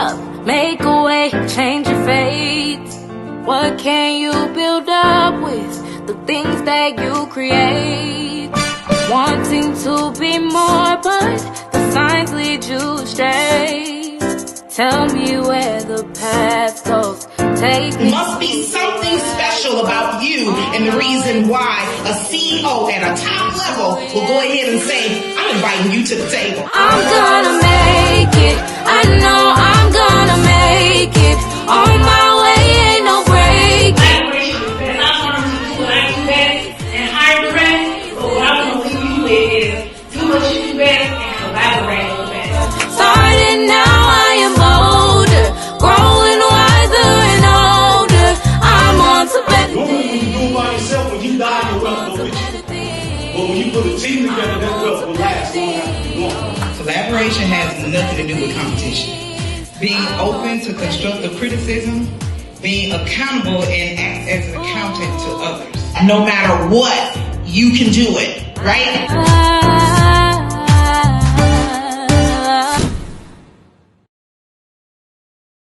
up, make a way, change your fate. What can you build up with the things that you create? Wanting to be more, but the signs lead you astray. Tell me where the path goes. Take me. Must be something special about you, and the reason why a CEO at a top level will go ahead and say, I'm inviting you to the table. I'm gonna make it. I know I'm gonna make it. On my way, ain't no break. And I want to do what I do best and hire best, but what I want to do is do what you do best and collaborate with best. Starting now, I am bolder, growing wiser and older. I'm on to better Normally when you do it by yourself, when you die, your wealth go with you. But when you put a team together, that wealth will last long. Collaboration has nothing to do with competition. Being open to constructive criticism, being accountable and act as an accountant to others. No matter what, you can do it, right?